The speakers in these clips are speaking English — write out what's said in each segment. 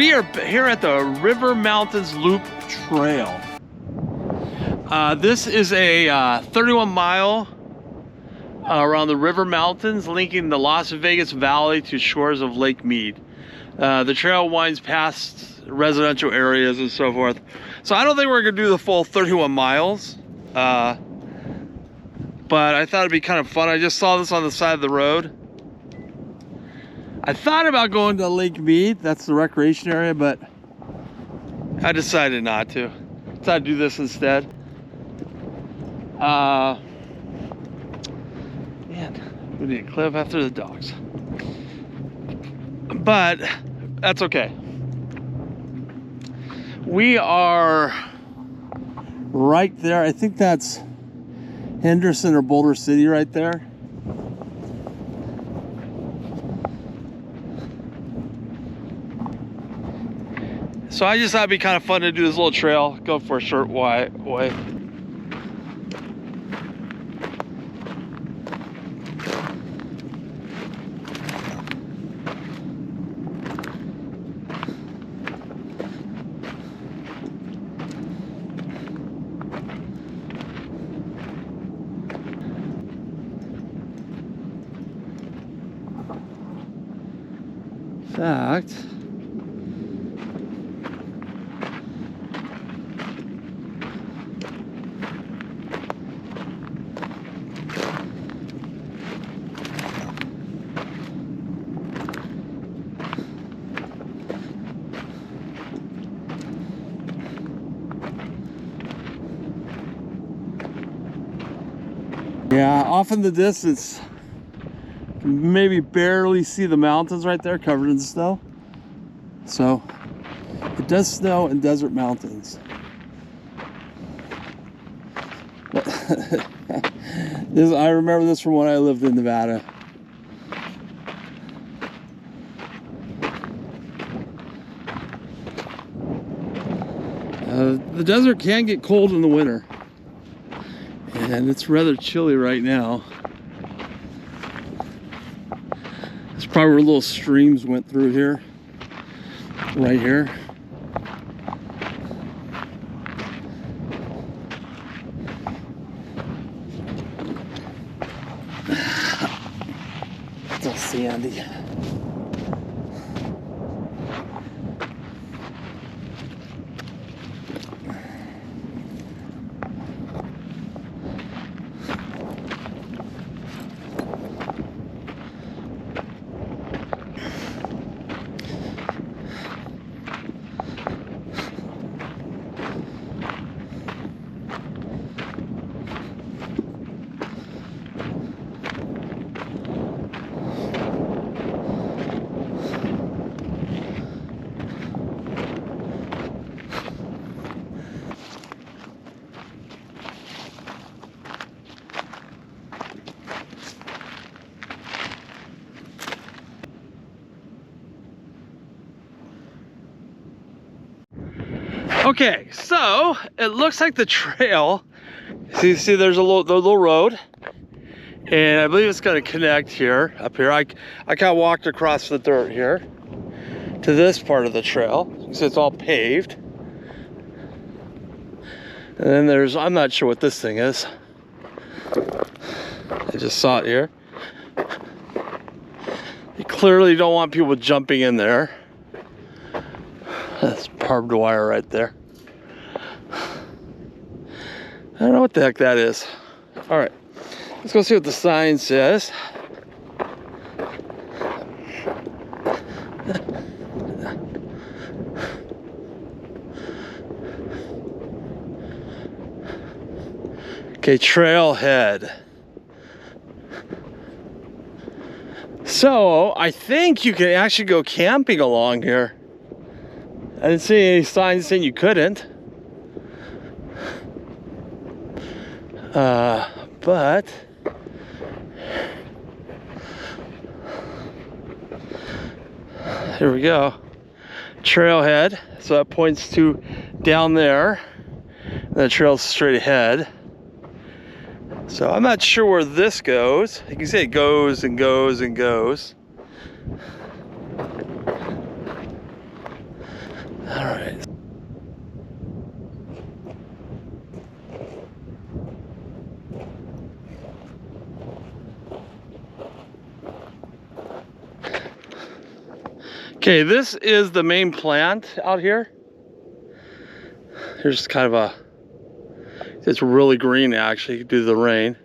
we are here at the River Mountains Loop Trail. This is a 31-mile around the River Mountains, linking the Las Vegas Valley to shores of Lake Mead. The trail winds past residential areas and so forth. So I don't think we're gonna do the full 31 miles, but I thought it'd be kind of fun. I just saw this on the side of the road. I thought about going to Lake Mead, that's the recreation area, but I decided not to. Decided to do this instead. Man, we need to clip after the dogs. But that's okay. We are right there. I think that's Henderson or Boulder City right there. So I just thought it'd be kind of fun to do this little trail, go for a short way. In fact, yeah, off in the distance, maybe barely see the mountains right there covered in snow. So it does snow in desert mountains. I remember this from when I lived in Nevada. The desert can get cold in the winter, and it's rather chilly right now. It's probably where little streams went through here, right here. It's all sandy. Okay, so it looks like the trail, see there's the little road, and I believe it's going to connect here, up here. I kind of walked across the dirt here to this part of the trail. You can see it's all paved. And then there's, I'm not sure what this thing is. I just saw it here. You clearly don't want people jumping in there. That's barbed wire right there. I don't know what the heck that is. All right, let's go see what the sign says. Okay, trailhead. So I think you can actually go camping along here. I didn't see any signs saying you couldn't. But here we go. Trailhead. So that points to down there. The trail's straight ahead. So I'm not sure where this goes. You can see it goes and goes and goes. All right. Okay, this is the main plant out here. Here's kind of a, it's really green actually due to the rain.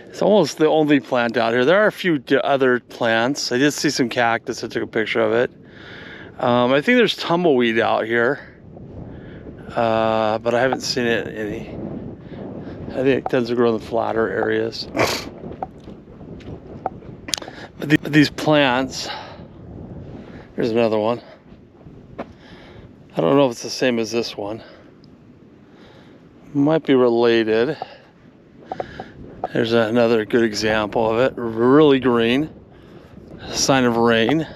It's almost the only plant out here. There are a few other plants. I did see some cactus. I took a picture of it. I think there's tumbleweed out here, but I haven't seen it any. I think it tends to grow in the flatter areas. But these plants, here's another one. I don't know if it's the same as this one. Might be related. There's another good example of it. Really green. Sign of rain.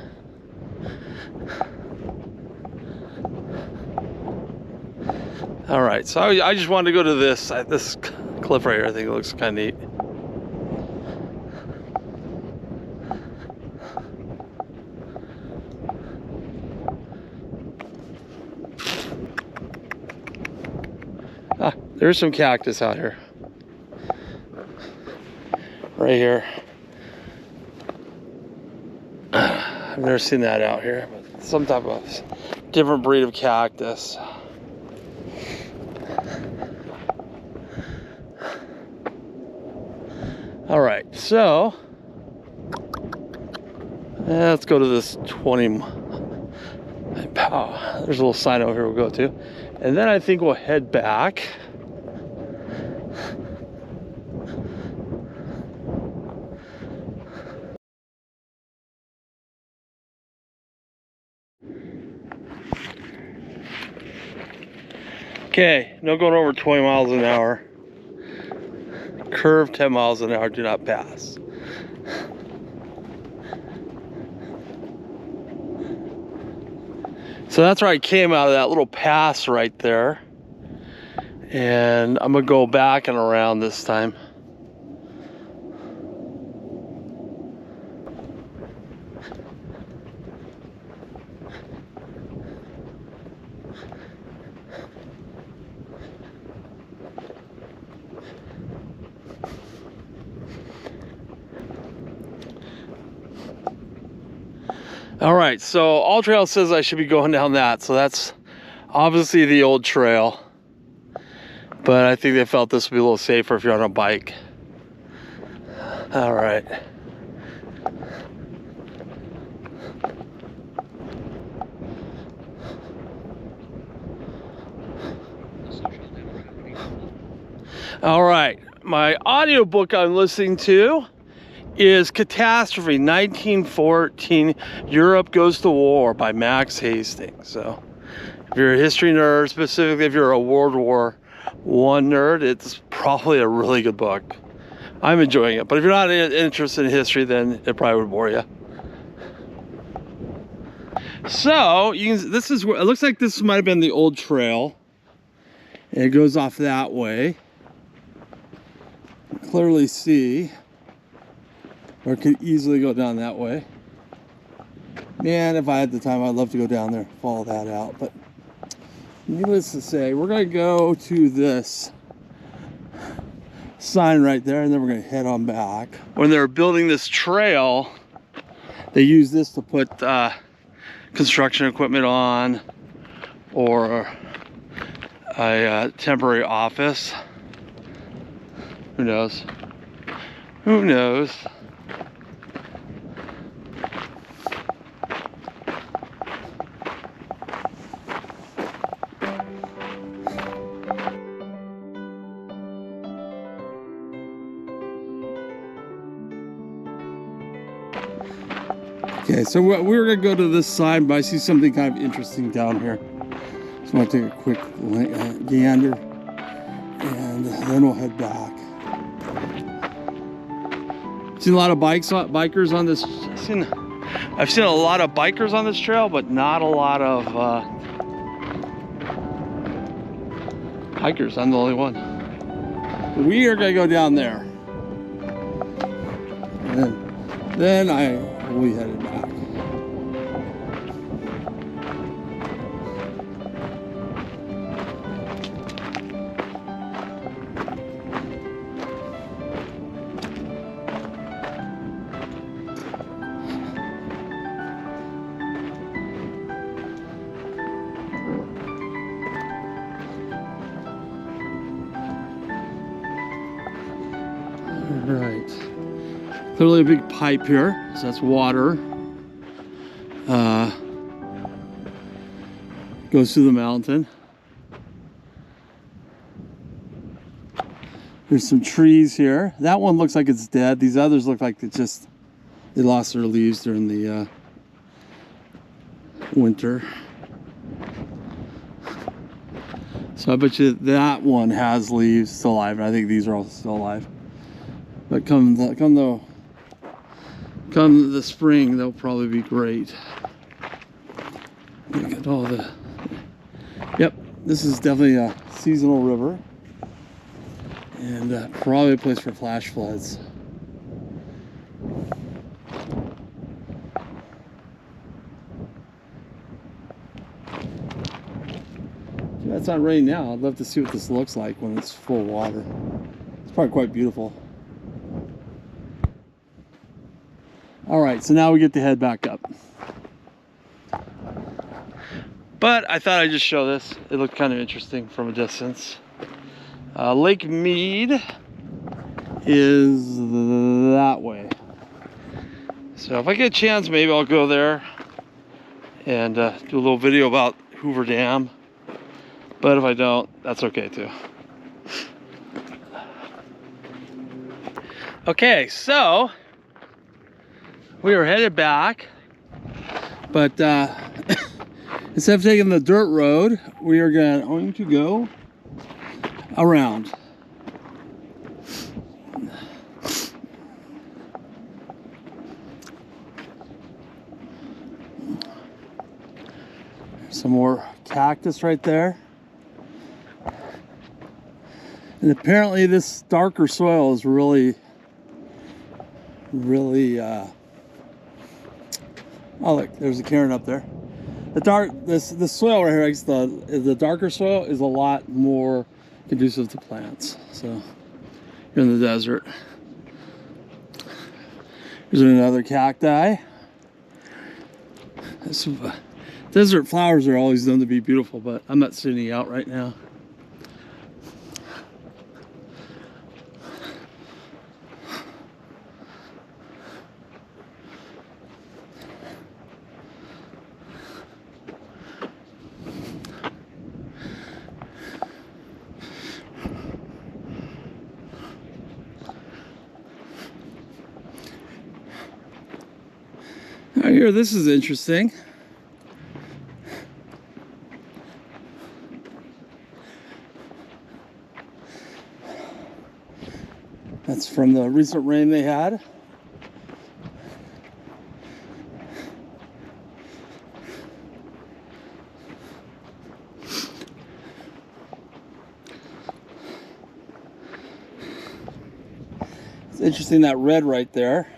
All right, so I just wanted to go to this cliff right here. I think it looks kind of neat. There's some cactus out here. Right here. I've never seen that out here, but some type of different breed of cactus. All right, so let's go to this 20. There's a little sign over here we'll go to, and then I think we'll head back. Okay, no going over 20 miles an hour. Curve 10 miles an hour, do not pass. So that's where I came out of that little pass right there. And I'm gonna go back and around this time. All right, so All Trail says I should be going down that, so that's obviously the old trail, but I think they felt this would be a little safer if you're on a bike. All right. All right, my audiobook I'm listening to is Catastrophe, 1914, Europe Goes to War by Max Hastings. So if you're a history nerd, specifically if you're a World War I nerd, it's probably a really good book. I'm enjoying it, but if you're not interested in history, then it probably would bore you. So this is where it looks like this might have been the old trail, and it goes off that way. Clearly see, or it could easily go down that way. Man, if I had the time, I'd love to go down there, follow that out. But needless to say, we're gonna go to this sign right there, and then we're gonna head on back. When they were building this trail, they used this to put construction equipment on, or a temporary office. Who knows? Who knows? Okay, so we're gonna go to this side, but I see something kind of interesting down here. So I'm gonna take a quick gander, and then we'll head back. Seen a lot of bikers on this. I've seen a lot of bikers on this trail, but not a lot of hikers. I'm the only one. We are gonna go down there, and then I will be headed back. right. Clearly a big pipe here, so that's water. Goes through the mountain. There's some trees here. That one looks like it's dead. These others look like they lost their leaves during the winter. So I bet you that one has leaves still alive, and I think these are all still alive. But come the spring, they'll probably be great. Look at all the. Yep, this is definitely a seasonal river, and probably a place for flash floods. It's not raining now. I'd love to see what this looks like when it's full of water. It's probably quite beautiful. All right, so now we get to head back up. But I thought I'd just show this. It looked kind of interesting from a distance. Lake Mead is that way. So if I get a chance, maybe I'll go there and do a little video about Hoover Dam. But if I don't, that's okay too. Okay, so we are headed back, but instead of taking the dirt road, we are going to go around. Some more cactus right there. And apparently this darker soil is really oh look, there's a cairn up there. The soil right here, the darker soil is a lot more conducive to plants. So you're in the desert. Here's another cacti. Desert flowers are always known to be beautiful, but I'm not seeing any out right now. Now here, this is interesting. That's from the recent rain they had. It's interesting, that red right there.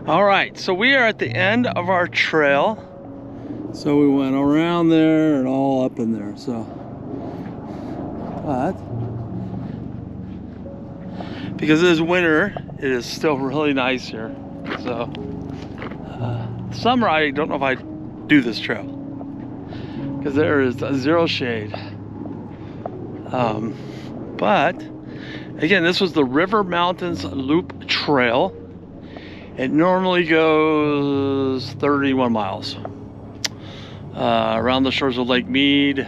All right, so we are at the end of our trail. So we went around there and all up in there. So, but because it is winter, it is still really nice here. So, summer, I don't know if I'd do this trail because there is zero shade. But again, this was the River Mountains Loop Trail. It normally goes 31 miles. around the shores of Lake Mead.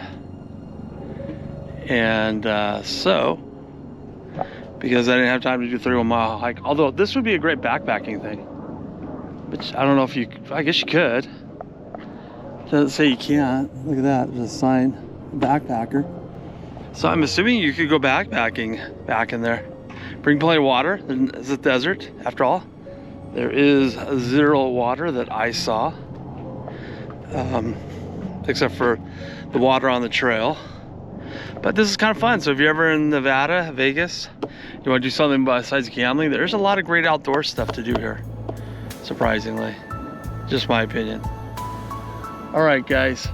And so, because I didn't have time to do 31 mile hike, although this would be a great backpacking thing, which I don't know if you, I guess you could. It doesn't say you can't. Look at that, there's a sign, backpacker. So I'm assuming you could go backpacking back in there. Bring plenty of water. It's a desert, after all. There is 0 water that I saw, except for the water on the trail. But this is kind of fun. So if you're ever in Nevada, Vegas, you want to do something besides gambling, there's a lot of great outdoor stuff to do here, surprisingly. Just my opinion. All right, guys.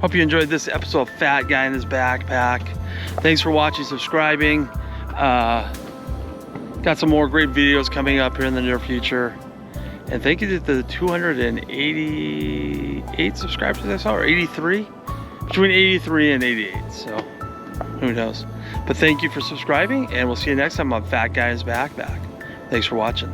Hope you enjoyed this episode of Fat Guy in His Backpack. Thanks for watching, subscribing. Got some more great videos coming up here in the near future. And thank you to the 288 subscribers I saw, or 83? Between 83 and 88, so who knows. But thank you for subscribing, and we'll see you next time on Fat Guy's Backpack. Thanks for watching.